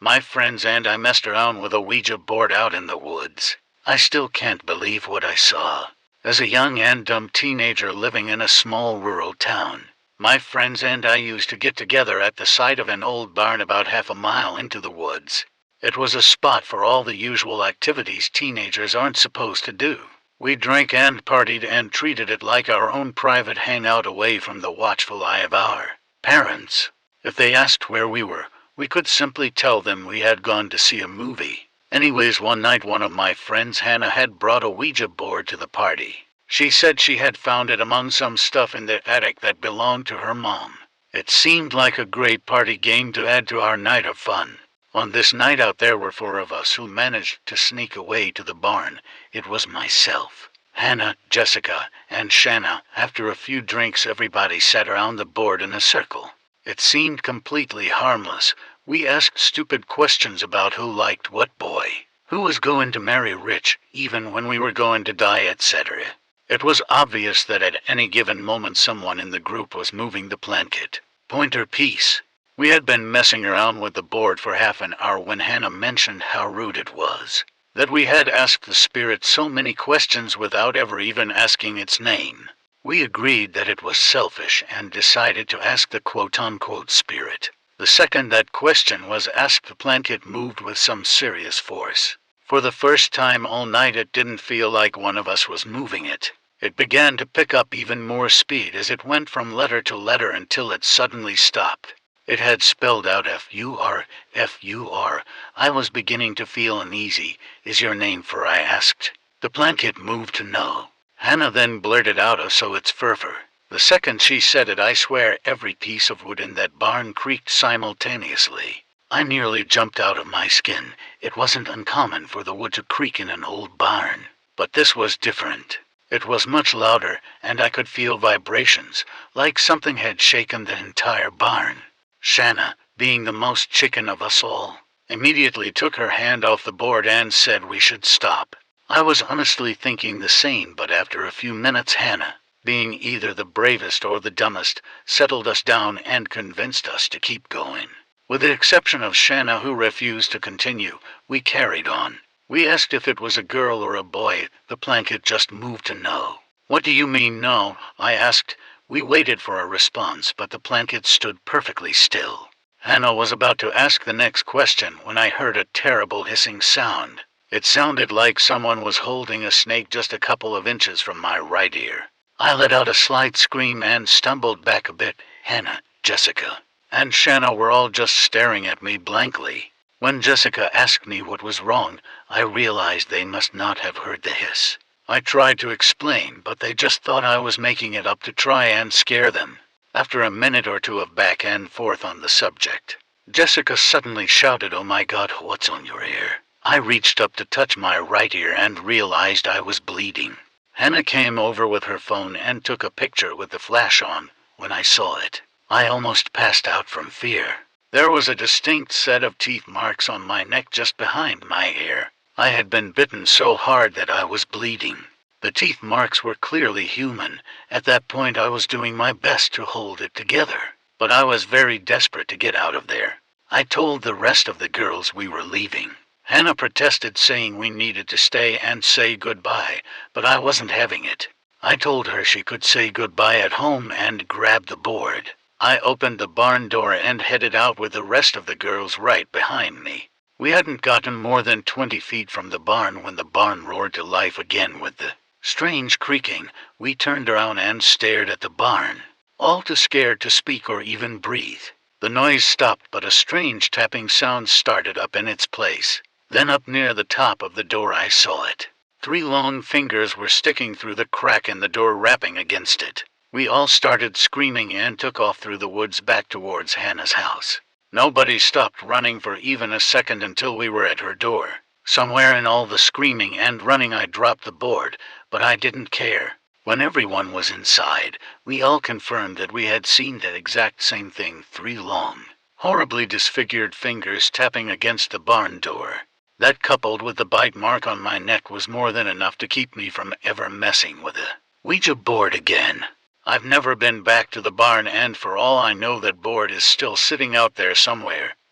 My friends and I messed around with a Ouija board out in the woods. I still can't believe what I saw. As a young and dumb teenager living in a small rural town, my friends and I used to get together at the side of an old barn about half a mile into the woods. It was a spot for all the usual activities teenagers aren't supposed to do. We drank and partied and treated it like our own private hangout away from the watchful eye of our parents. If they asked where we were, we could simply tell them we had gone to see a movie. Anyways, one night one of my friends, Hannah, had brought a Ouija board to the party. She said she had found it among some stuff in the attic that belonged to her mom. It seemed like a great party game to add to our night of fun. On this night out there were 4 of us who managed to sneak away to the barn. It was myself, Hannah, Jessica, and Shanna. After a few drinks, everybody sat around the board in a circle. It seemed completely harmless. We asked stupid questions about who liked what boy, who was going to marry rich, even when we were going to die, etc. It was obvious that at any given moment someone in the group was moving the blanket, pointer piece. We had been messing around with the board for half an hour when Hannah mentioned how rude it was that we had asked the spirit so many questions without ever even asking its name. We agreed that it was selfish and decided to ask the quote-unquote spirit. The second that question was asked, the blanket moved with some serious force. For the first time all night, it didn't feel like one of us was moving it. It began to pick up even more speed as it went from letter to letter until it suddenly stopped. It had spelled out F-U-R, F-U-R. I was beginning to feel uneasy. Is your name for? I asked. The blanket moved to no. Hannah then blurted out, "Oh, so it's Furfur." The second she said it, I swear every piece of wood in that barn creaked simultaneously. I nearly jumped out of my skin. It wasn't uncommon for the wood to creak in an old barn, but this was different. It was much louder, and I could feel vibrations, like something had shaken the entire barn. Shanna, being the most chicken of us all, immediately took her hand off the board and said we should stop. I was honestly thinking the same, but after a few minutes Hannah, being either the bravest or the dumbest, settled us down and convinced us to keep going. With the exception of Shanna, who refused to continue, we carried on. We asked if it was a girl or a boy. The blanket just moved to no. "What do you mean no?" I asked. We waited for a response, but the blanket stood perfectly still. Hannah was about to ask the next question when I heard a terrible hissing sound. It sounded like someone was holding a snake just a couple of inches from my right ear. I let out a slight scream and stumbled back a bit. Hannah, Jessica, and Shanna were all just staring at me blankly. When Jessica asked me what was wrong, I realized they must not have heard the hiss. I tried to explain, but they just thought I was making it up to try and scare them. After a minute or two of back and forth on the subject, Jessica suddenly shouted, "Oh my God, what's on your ear?" I reached up to touch my right ear and realized I was bleeding. Hannah came over with her phone and took a picture with the flash on. When I saw it, I almost passed out from fear. There was a distinct set of teeth marks on my neck just behind my ear. I had been bitten so hard that I was bleeding. The teeth marks were clearly human. At that point I was doing my best to hold it together, but I was very desperate to get out of there. I told the rest of the girls we were leaving. Hannah protested, saying we needed to stay and say goodbye, but I wasn't having it. I told her she could say goodbye at home and grabbed the board. I opened the barn door and headed out with the rest of the girls right behind me. We hadn't gotten more than 20 feet from the barn when the barn roared to life again with the strange creaking. We turned around and stared at the barn, all too scared to speak or even breathe. The noise stopped, but a strange tapping sound started up in its place. Then up near the top of the door I saw it. 3 long fingers were sticking through the crack in the door, rapping against it. We all started screaming and took off through the woods back towards Hannah's house. Nobody stopped running for even a second until we were at her door. Somewhere in all the screaming and running I dropped the board, but I didn't care. When everyone was inside, we all confirmed that we had seen that exact same thing, 3 long, horribly disfigured fingers tapping against the barn door. That, coupled with the bite mark on my neck, was more than enough to keep me from ever messing with a Ouija board again. I've never been back to the barn, and for all I know that board is still sitting out there somewhere.